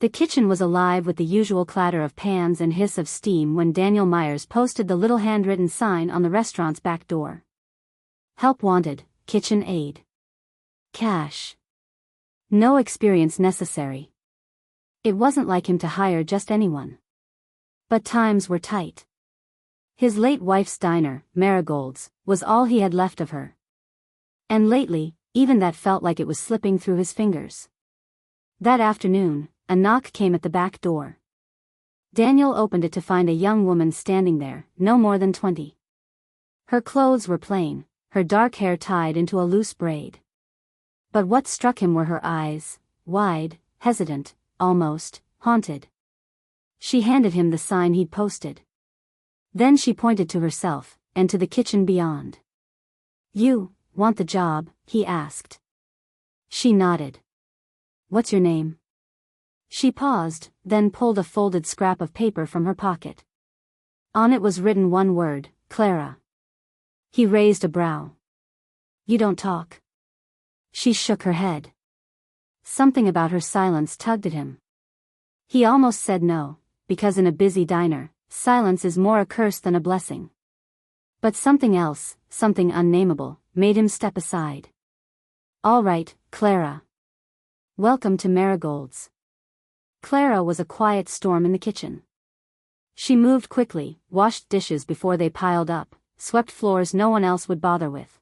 The kitchen was alive with the usual clatter of pans and hiss of steam when Daniel Myers posted the little handwritten sign on the restaurant's back door. Help wanted, kitchen aid. Cash. No experience necessary. It wasn't like him to hire just anyone. But times were tight. His late wife's diner, Marigold's, was all he had left of her. And lately, even that felt like it was slipping through his fingers. That afternoon, a knock came at the back door. Daniel opened it to find a young woman standing there, no more than 20. Her clothes were plain, her dark hair tied into a loose braid. But what struck him were her eyes, wide, hesitant, almost haunted. She handed him the sign he'd posted. Then she pointed to herself, and to the kitchen beyond. "You want the job?" he asked. She nodded. "What's your name?" She paused, then pulled a folded scrap of paper from her pocket. On it was written one word, Clara. He raised a brow. "You don't talk?" She shook her head. Something about her silence tugged at him. He almost said no, because in a busy diner, silence is more a curse than a blessing. But something else, something unnameable, made him step aside. "All right, Clara. Welcome to Marigold's." Clara was a quiet storm in the kitchen. She moved quickly, washed dishes before they piled up, swept floors no one else would bother with.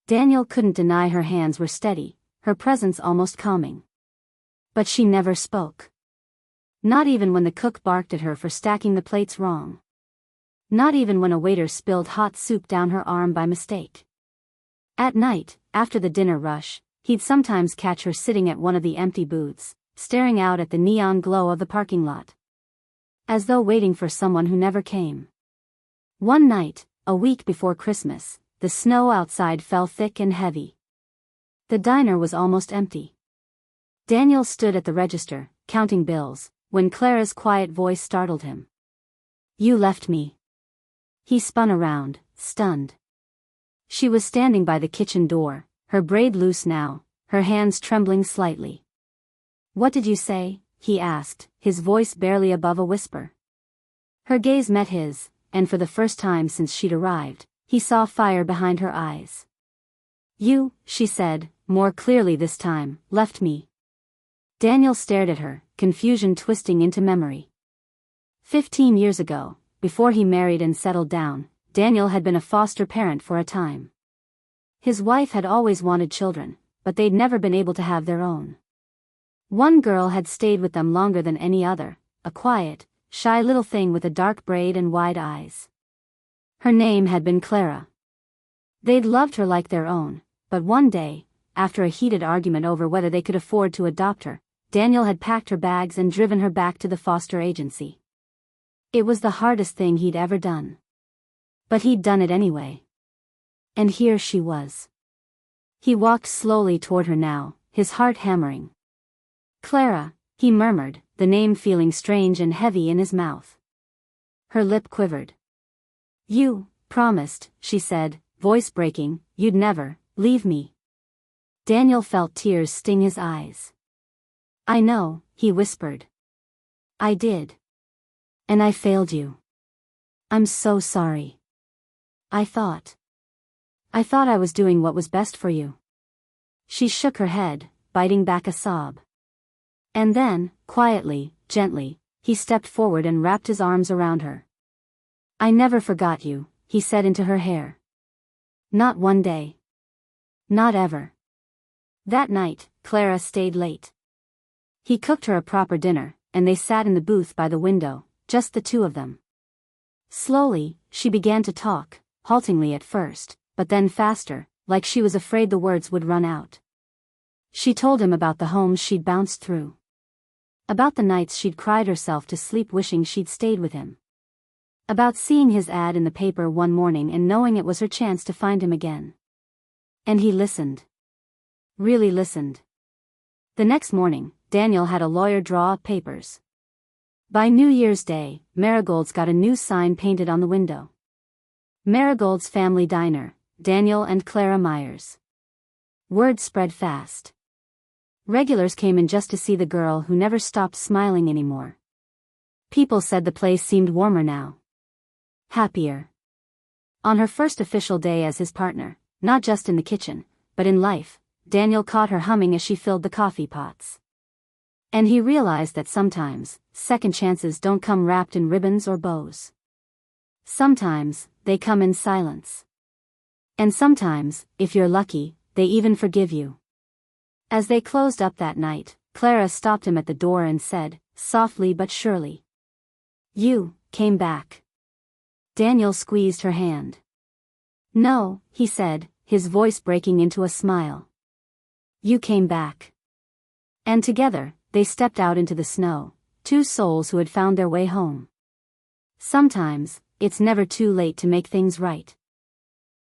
Daniel couldn't deny her hands were steady, her presence almost calming. But she never spoke. Not even when the cook barked at her for stacking the plates wrong. Not even when a waiter spilled hot soup down her arm by mistake. At night, after the dinner rush, he'd sometimes catch her sitting at one of the empty booths, staring out at the neon glow of the parking lot. As though waiting for someone who never came. One night, a week before Christmas, the snow outside fell thick and heavy. The diner was almost empty. Daniel stood at the register, counting bills, when Clara's quiet voice startled him. "You left me." He spun around, stunned. She was standing by the kitchen door, her braid loose now, her hands trembling slightly. "What did you say?" he asked, his voice barely above a whisper. Her gaze met his, and for the first time since she'd arrived, he saw fire behind her eyes. "You," she said, more clearly this time, "left me." Daniel stared at her, confusion twisting into memory. 15 years ago, before he married and settled down, Daniel had been a foster parent for a time. His wife had always wanted children, but they'd never been able to have their own. One girl had stayed with them longer than any other, a quiet, shy little thing with a dark braid and wide eyes. Her name had been Clara. They'd loved her like their own, but one day, after a heated argument over whether they could afford to adopt her, Daniel had packed her bags and driven her back to the foster agency. It was the hardest thing he'd ever done. But he'd done it anyway. And here she was. He walked slowly toward her now, his heart hammering. "Clara," he murmured, the name feeling strange and heavy in his mouth. Her lip quivered. "You promised," she said, voice breaking, "you'd never leave me." Daniel felt tears sting his eyes. "I know," he whispered. "I did. And I failed you. I'm so sorry. I thought I was doing what was best for you." She shook her head, biting back a sob. And then, quietly, gently, he stepped forward and wrapped his arms around her. "I never forgot you," he said into her hair. "Not one day. Not ever." That night, Clara stayed late. He cooked her a proper dinner, and they sat in the booth by the window, just the two of them. Slowly, she began to talk, haltingly at first, but then faster, like she was afraid the words would run out. She told him about the homes she'd bounced through. About the nights she'd cried herself to sleep wishing she'd stayed with him. About seeing his ad in the paper one morning and knowing it was her chance to find him again. And he listened. Really listened. The next morning, Daniel had a lawyer draw up papers. By New Year's Day, Marigold's got a new sign painted on the window. Marigold's Family Diner, Daniel and Clara Myers. Word spread fast. Regulars came in just to see the girl who never stopped smiling anymore. People said the place seemed warmer now. Happier. On her first official day as his partner, not just in the kitchen, but in life, Daniel caught her humming as she filled the coffee pots. And he realized that sometimes, second chances don't come wrapped in ribbons or bows. Sometimes, they come in silence. And sometimes, if you're lucky, they even forgive you. As they closed up that night, Clara stopped him at the door and said, softly but surely, "You came back." Daniel squeezed her hand. "No," he said, his voice breaking into a smile. "You came back." And together, they stepped out into the snow, two souls who had found their way home. Sometimes, it's never too late to make things right.